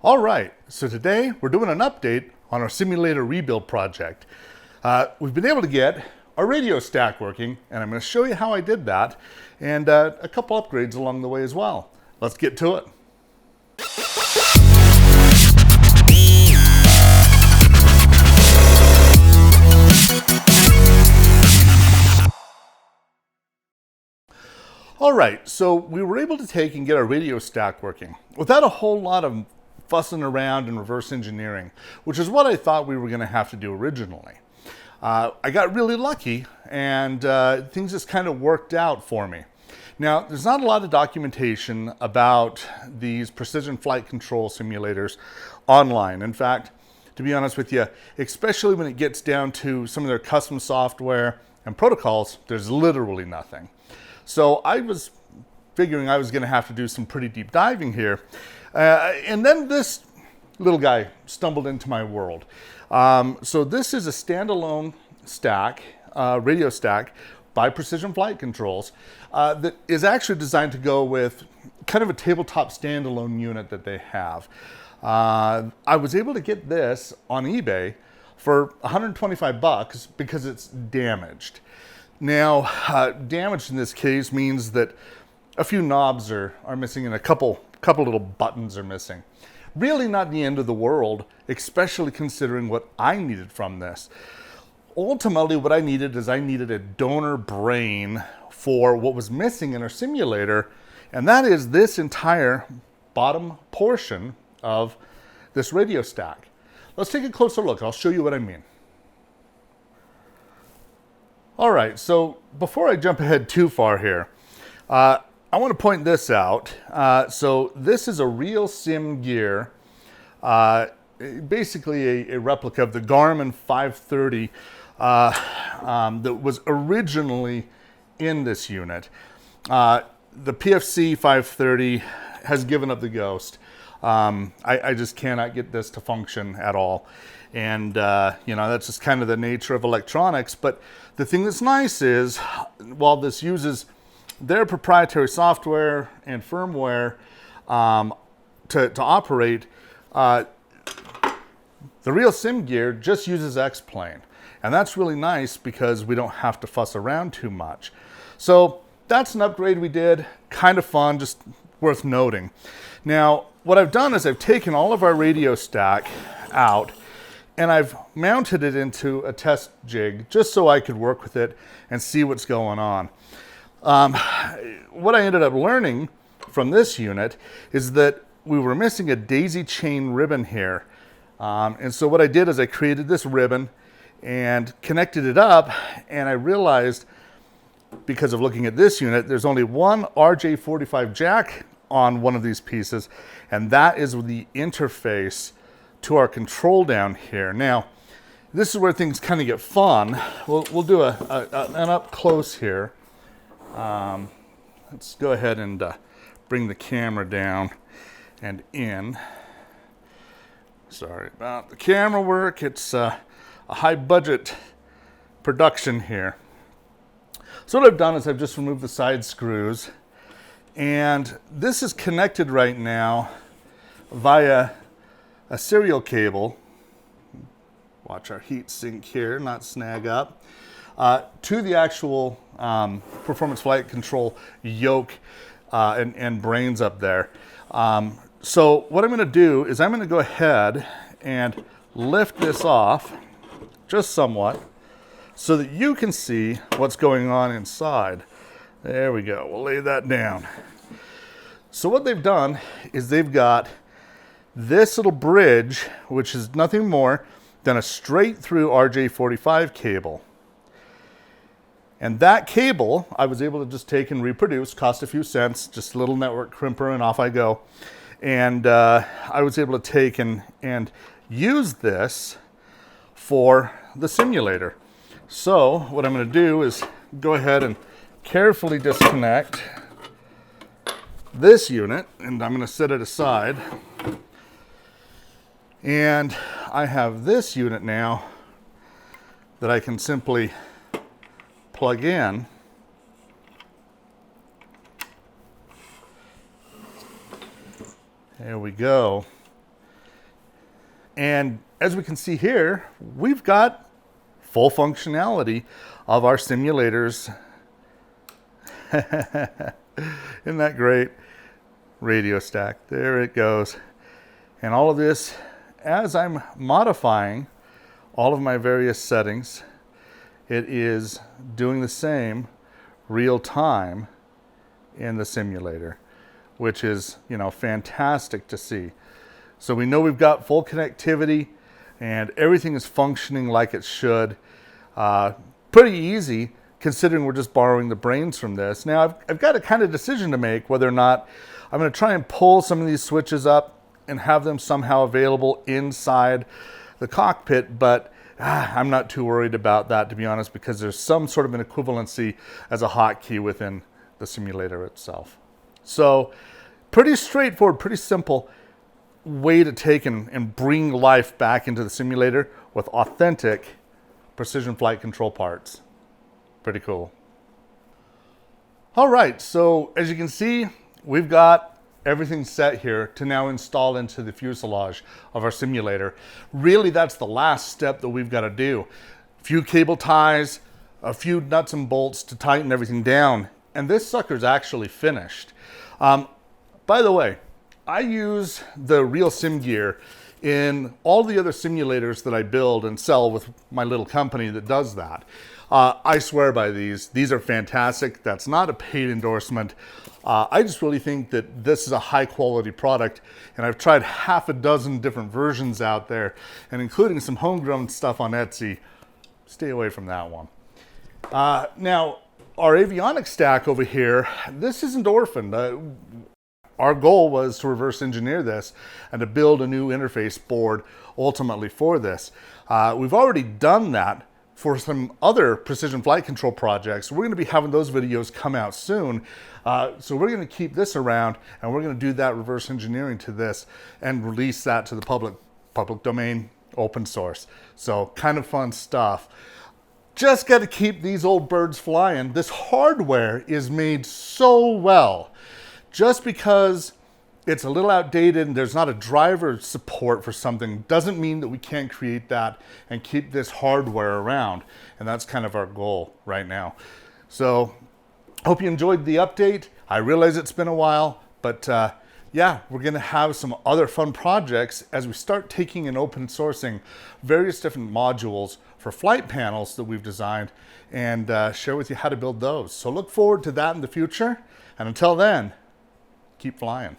All right, so today we're doing an update on our simulator rebuild project. We've been able to get our radio stack working, and I'm going to show you how I did that, and a couple upgrades along the way as well. Let's get to it. All right, so we were able to take and get our radio stack working without a whole lot of fussing around and reverse engineering, which is what I thought we were going to have to do originally. I got really lucky, and things just kind of worked out for me. Now, there's not a lot of documentation about these precision flight control simulators online. In fact, to be honest with you, especially when it gets down to some of their custom software and protocols, there's literally nothing. So I was figuring I was going to have to do some pretty deep diving here. And then this little guy stumbled into my world. So this is a standalone stack, radio stack by Precision Flight Controls that is actually designed to go with kind of a tabletop standalone unit that they have. I was able to get this on eBay for 125 bucks because it's damaged. Now, damage in this case means that a few knobs are missing and a couple little buttons are missing. Really not the end of the world, especially considering what I needed from this. Ultimately, what I needed is a donor brain for what was missing in our simulator, and that is this entire bottom portion of this radio stack. Let's take a closer look. I'll show you what I mean. All right, so before I jump ahead too far here, I want to point this out. So this is a RealSimGear, basically a replica of the Garmin 530 that was originally in this unit. The PFC 530 has given up the ghost. I just cannot get this to function at all. And, that's just kind of the nature of electronics. But the thing that's nice is, while this uses their proprietary software and firmware to operate, the RealSimGear just uses X-Plane. And that's really nice because we don't have to fuss around too much. So that's an upgrade we did, kind of fun, just worth noting. Now, what I've done is I've taken all of our radio stack out and I've mounted it into a test jig just so I could work with it and see what's going on. What I ended up learning from this unit is that we were missing a daisy chain ribbon here. And so what I did is I created this ribbon and connected it up, and I realized, because of looking at this unit, there's only one RJ45 jack on one of these pieces, and that is the interface to our control down here. Now, this is where things kind of get fun. We'll do an up close here. Let's go ahead and bring the camera down and in. Sorry about the camera work. It's a high budget production here. So what I've done is I've just removed the side screws, and this is connected right now via a serial cable. Watch our heat sink here, not snag up. To the actual Performance Flight Control yoke and brains up there. So what I'm going to do is I'm going to go ahead and lift this off just somewhat so that you can see what's going on inside. There we go. We'll lay that down. So what they've done is they've got this little bridge, which is nothing more than a straight through RJ45 cable. And that cable, I was able to just take and reproduce, cost a few cents, just a little network crimper, and off I go. And I was able to take and use this for the simulator. So what I'm going to do is go ahead and carefully disconnect this unit, and I'm going to set it aside. And I have this unit now that I can simply plug in. There we go. And as we can see here, we've got full functionality of our simulators. Isn't that great? Radio stack, there it goes. And all of this, as I'm modifying all of my various settings, it is doing the same real time in the simulator, which is, you know, fantastic to see. So we know we've got full connectivity and everything is functioning like it should. Pretty easy considering we're just borrowing the brains from this. Now I've got a kind of decision to make whether or not I'm going to try and pull some of these switches up and have them somehow available inside the cockpit, but I'm not too worried about that, to be honest, because there's some sort of an equivalency as a hotkey within the simulator itself. So pretty straightforward, pretty simple way to take and bring life back into the simulator with authentic precision flight control parts. Pretty cool. All right, so as you can see, we've got everything set here to now install into the fuselage of our simulator. Really, that's the last step that we've got to do. A few cable ties, a few nuts and bolts to tighten everything down, and this sucker's actually finished. By the way, I use the RealSimGear in all the other simulators that I build and sell with my little company that does that. I swear by these. These are fantastic. That's not a paid endorsement. I just really think that this is a high quality product, and I've tried half a dozen different versions out there, and including some homegrown stuff on Etsy. Stay away from that one. Now, our Avionics stack over here, this isn't orphaned. Our goal was to reverse engineer this and to build a new interface board ultimately for this. We've already done that for some other precision flight control projects. We're going to be having those videos come out soon. So we're going to keep this around, and we're going to do that reverse engineering to this and release that to the public domain, open source. So kind of fun stuff. Just got to keep these old birds flying. This hardware is made so well. Just because it's a little outdated and there's not a driver support for something doesn't mean that we can't create that and keep this hardware around. And that's kind of our goal right now. So hope you enjoyed the update. I realize it's been a while, but yeah, we're going to have some other fun projects as we start taking and open sourcing various different modules for flight panels that we've designed and share with you how to build those. So look forward to that in the future. And until then, keep flying.